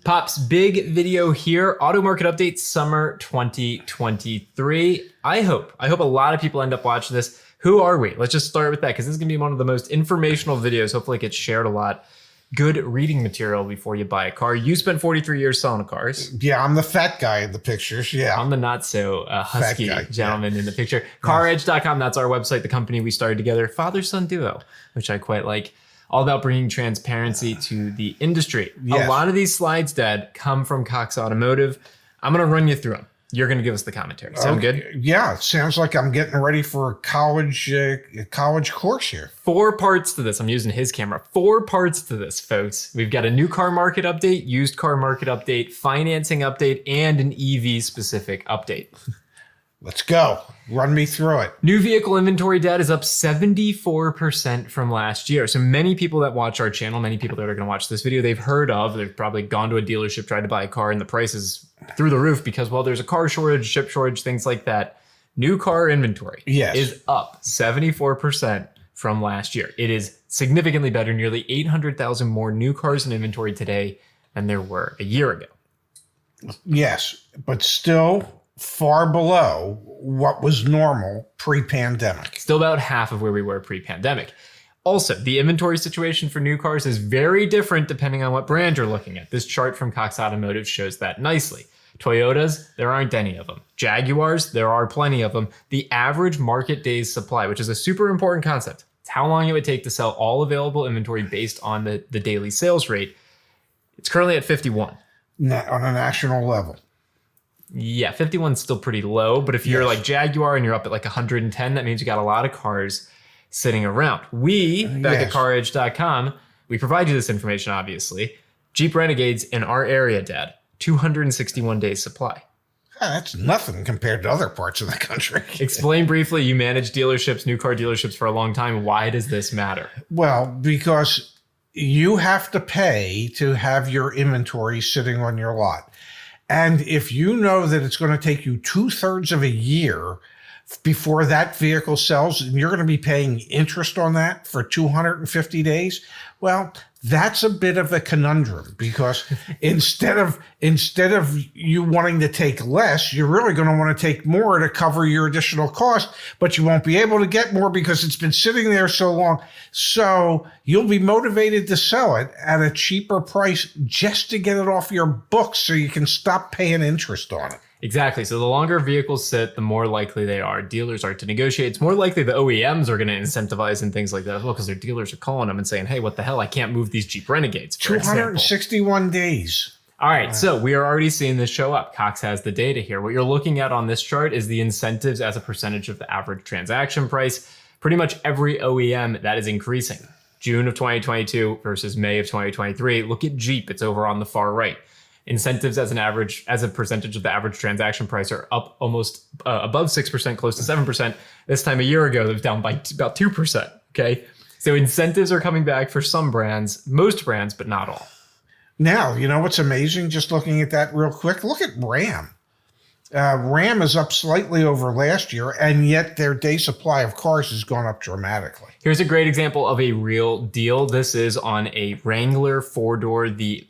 Pops, big video here. Auto market update summer 2023. I hope a lot of people end up watching this. Who are we? Let's just start with that because this is going to be one of the most informational videos. Hopefully it gets shared a lot. Good reading material before you buy a car. You spent 43 years selling cars. Yeah, I'm the fat guy in the pictures. Yeah. I'm the not so husky gentleman in the picture. CarEdge.com, that's our website, the company we started together. Father-son duo, which I quite like. All about bringing transparency to the industry. Yes. A lot of these slides, Dad, come from Cox Automotive. I'm going to run you through them. You're going to give us the commentary. Sound good? Yeah, it sounds like I'm getting ready for a college course here. 4 parts to this. I'm using his camera. 4 parts to this, folks. We've got a new car market update, used car market update, financing update, and an EV specific update. Let's go. Run me through it. New vehicle inventory data is up 74% from last year. So many people that watch our channel, many people that are going to watch this video, they've probably gone to a dealership, tried to buy a car, and the price is through the roof because, well, there's a car shortage, chip shortage, things like that. New car inventory is up 74% from last year. It is significantly better, nearly 800,000 more new cars in inventory today than there were a year ago. Yes, but still far below what was normal pre-pandemic. Still about half of where we were pre-pandemic. Also, the inventory situation for new cars is very different depending on what brand you're looking at. This chart from Cox Automotive shows that nicely. Toyotas, there aren't any of them. Jaguars, there are plenty of them. The average market days supply, which is a super important concept. It's how long it would take to sell all available inventory based on the daily sales rate. It's currently at 51. On a national level. Yeah, 51 is still pretty low, but if you're like Jaguar and you're up at like 110, that means you got a lot of cars sitting around. We, back at CarEdge.com, we provide you this information, obviously. Jeep Renegades in our area, Dad, 261 days supply. That's nothing compared to other parts of the country. Explain briefly, you manage dealerships, new car dealerships for a long time. Why does this matter? Well, because you have to pay to have your inventory sitting on your lot. And if you know that it's going to take you 2/3 of a year before that vehicle sells, and you're going to be paying interest on that for 250 days, well, that's a bit of a conundrum because instead of you wanting to take less, you're really going to want to take more to cover your additional cost, but you won't be able to get more because it's been sitting there so long. So you'll be motivated to sell it at a cheaper price just to get it off your books so you can stop paying interest on it. Exactly. So the longer vehicles sit, the more likely dealers are to negotiate. It's more likely the OEMs are going to incentivize and things like that as well because their dealers are calling them and saying, hey, what the hell? I can't move these Jeep Renegades. 261 days. All right. So we are already seeing this show up. Cox has the data here. What you're looking at on this chart is the incentives as a percentage of the average transaction price. Pretty much every OEM that is increasing. June of 2022 versus May of 2023. Look at Jeep. It's over on the far right. Incentives as a percentage of the average transaction price are up almost above 6%, close to 7%. This time a year ago, it was down by about 2%. Okay. So incentives are coming back for some brands, most brands, but not all. Now, you know what's amazing? Just looking at that real quick, look at Ram. Ram is up slightly over last year, and yet their day supply of cars has gone up dramatically. Here's a great example of a real deal. This is on a Wrangler 4-door, the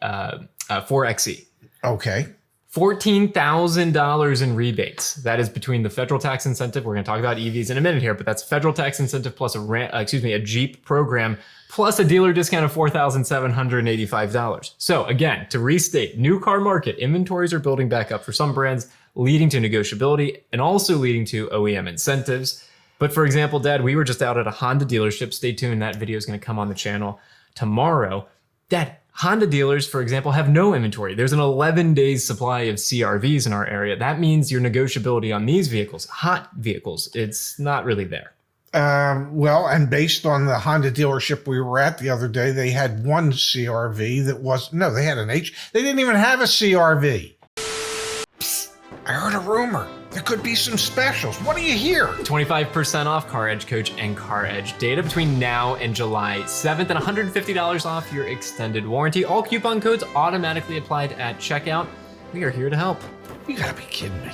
4XE. Okay. $14,000 in rebates. That is between the federal tax incentive. We're going to talk about EVs in a minute here, but that's federal tax incentive plus a Jeep program plus a dealer discount of $4,785. So again, to restate, new car market inventories are building back up for some brands, leading to negotiability and also leading to OEM incentives. But for example, Dad, we were just out at a Honda dealership. Stay tuned. That video is going to come on the channel tomorrow. Dad, Honda dealers, for example, have no inventory. There's an 11 days supply of CRVs in our area. That means your negotiability on these vehicles, hot vehicles, it's not really there. Well, and based on the Honda dealership we were at the other day, they had one CRV they had an H. They didn't even have a CRV. Psst, I heard a rumor. There could be some specials. What do you hear? 25% off CarEdge Coach and CarEdge data between now and July 7th and $150 off your extended warranty. All coupon codes automatically applied at checkout. We are here to help. You gotta be kidding me.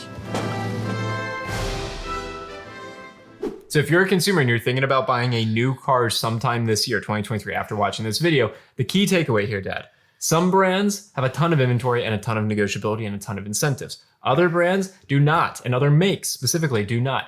So if you're a consumer and you're thinking about buying a new car sometime this year, 2023, after watching this video, the key takeaway here, Dad, Some brands have a ton of inventory and a ton of negotiability and a ton of incentives. Other brands do not, and other makes specifically do not.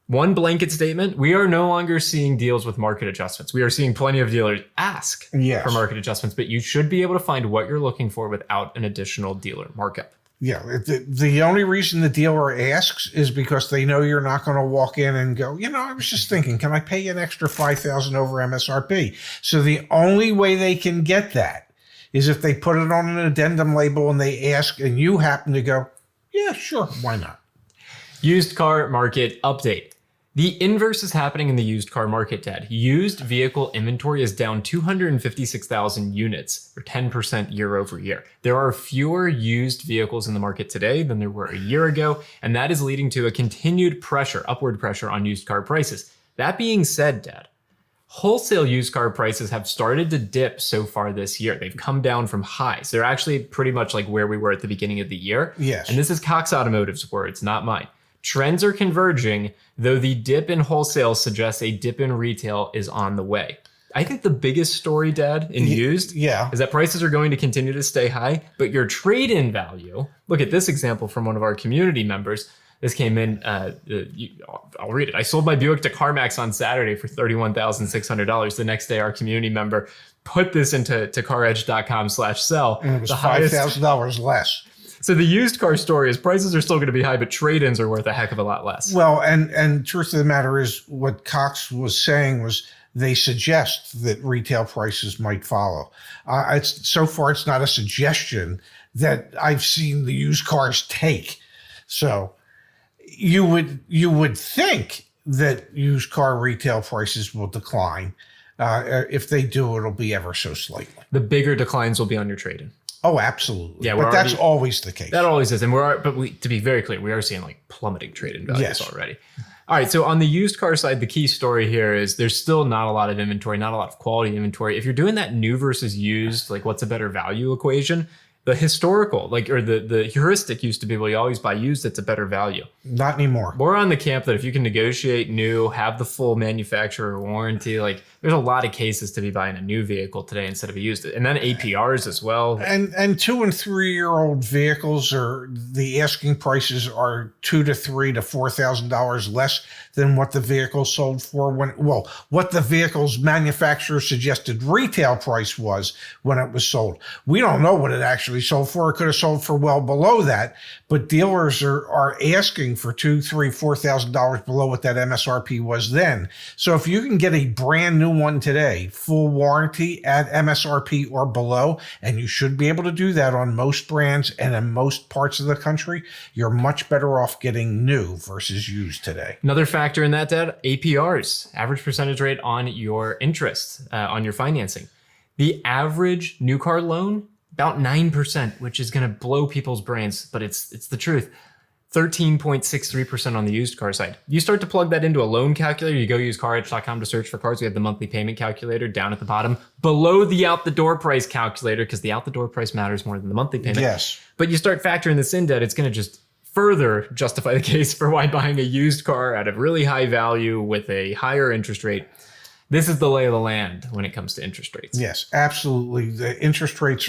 One blanket statement, we are no longer seeing deals with market adjustments. We are seeing plenty of dealers ask for market adjustments, but you should be able to find what you're looking for without an additional dealer markup. Yeah, the only reason the dealer asks is because they know you're not going to walk in and go, I was just thinking, can I pay you an extra $5,000 over MSRP? So the only way they can get that is if they put it on an addendum label and they ask and you happen to go, yeah, sure, why not? Used car market update. The inverse is happening in the used car market, Dad. Used vehicle inventory is down 256,000 units, or 10% year over year. There are fewer used vehicles in the market today than there were a year ago, and that is leading to a continued pressure, upward pressure on used car prices. That being said, Dad, wholesale used car prices have started to dip so far this year. They've come down from highs. They're actually pretty much like where we were at the beginning of the year. Yes. And this is Cox Automotive's words, not mine. Trends are converging, though the dip in wholesale suggests a dip in retail is on the way. I think the biggest story, Dad, in used is that prices are going to continue to stay high, but your trade-in value, look at this example from one of our community members. This came in, I'll read it. I sold my Buick to CarMax on Saturday for $31,600. The next day, our community member put this into CarEdge.com/sell. And it was $5,000 less. So the used car story is prices are still going to be high, but trade-ins are worth a heck of a lot less. Well, and truth of the matter is what Cox was saying was they suggest that retail prices might follow. So far, it's not a suggestion that I've seen the used cars take. So you would think that used car retail prices will decline. If they do, it'll be ever so slightly. The bigger declines will be on your trade-in. Oh, absolutely. Yeah, but that's always the case. That always is. And to be very clear, we are seeing like plummeting trade-in values already. All right. So on the used car side, the key story here is there's still not a lot of inventory, not a lot of quality inventory. If you're doing that new versus used, like what's a better value equation, the historical, the heuristic used to be, well, you always buy used, it's a better value. Not anymore. We're on the camp that if you can negotiate new, have the full manufacturer warranty, like there's a lot of cases to be buying a new vehicle today instead of a used. And then APRs as well. And 2 and 3 year old vehicles the asking prices are $2,000 to $3,000 to $4,000 less than what the vehicle sold for what the vehicle's manufacturer suggested retail price was when it was sold. We don't know what it actually sold for. It could have sold for well below that, but dealers are asking for $2,000, $3,000, $4,000 below what that MSRP was then. So if you can get a brand new one today, full warranty at MSRP or below, and you should be able to do that on most brands and in most parts of the country, you're much better off getting new versus used today. Another factor in that, Dad, APRs, average percentage rate on your interest, on your financing. The average new car loan, about 9%, which is going to blow people's brains, but it's the truth. 13.63% on the used car side. You start to plug that into a loan calculator. You go use CarEdge.com to search for cars. We have the monthly payment calculator down at the bottom, below the out-the-door price calculator, because the out-the-door price matters more than the monthly payment. Yes. But you start factoring this in, Dad, it's going to just further justify the case for why buying a used car at a really high value with a higher interest rate. This is the lay of the land when it comes to interest rates. Yes, absolutely. The interest rates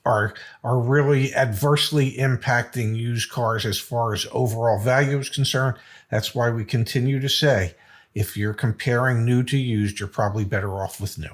are really adversely impacting used cars as far as overall value is concerned. That's why we continue to say, if you're comparing new to used, you're probably better off with new.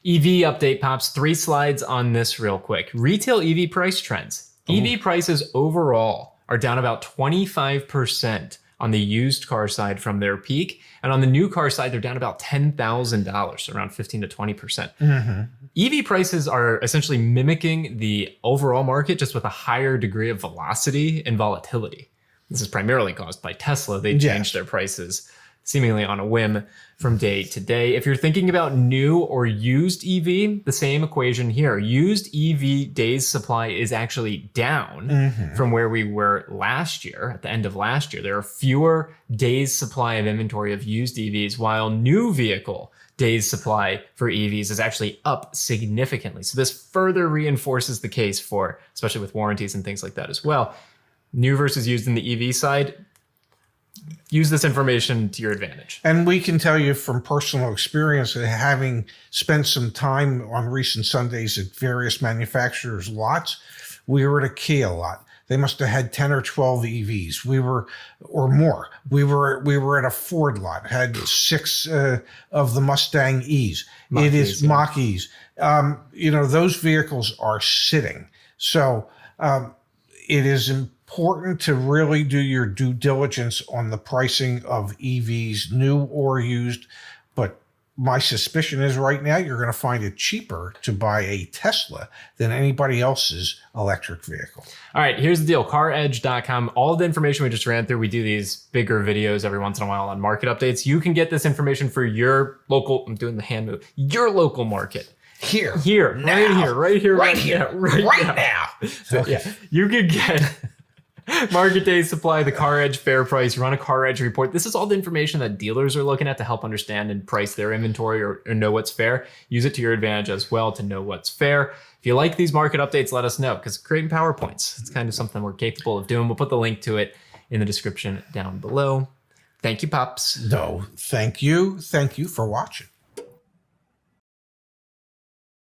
EV update, Pops. 3 slides on this real quick. Retail EV price trends. EV prices overall are down about 25% on the used car side from their peak. And on the new car side, they're down about $10,000, around 15 to 20%. Mm-hmm. EV prices are essentially mimicking the overall market, just with a higher degree of velocity and volatility. This is primarily caused by Tesla. They changed their prices seemingly on a whim from day to day. If you're thinking about new or used EV, the same equation here. Used EV days supply is actually down from where we were last year, at the end of last year. There are fewer days supply of inventory of used EVs, while new vehicle days supply for EVs is actually up significantly. So this further reinforces the case for, especially with warranties and things like that as well, new versus used in the EV side. use this information to your advantage. And we can tell you from personal experience, having spent some time on recent Sundays at various manufacturers' lots, we were at a Kia lot. They must have had 10 or 12 EVs. Or more. We were at a Ford lot, had 6 of the Mustang E's. Mach-E's. Those vehicles are sitting. So it is important to really do your due diligence on the pricing of EVs, new or used. But my suspicion is right now you're going to find it cheaper to buy a Tesla than anybody else's electric vehicle. All right, here's the deal. CarEdge.com. All the information we just ran through, we do these bigger videos every once in a while on market updates. You can get this information for your local, I'm doing the hand move, your local market. Here, now. Right here, now. So, Okay. yeah, you could get market day supply, the CarEdge fair price, run a CarEdge report. This is all the information that dealers are looking at to help understand and price their inventory or know what's fair. Use it to your advantage as well to know what's fair. If you like these market updates, let us know, because creating PowerPoints, it's kind of something we're capable of doing. We'll put the link to it in the description down below. Thank you, Pops. No, thank you. Thank you for watching.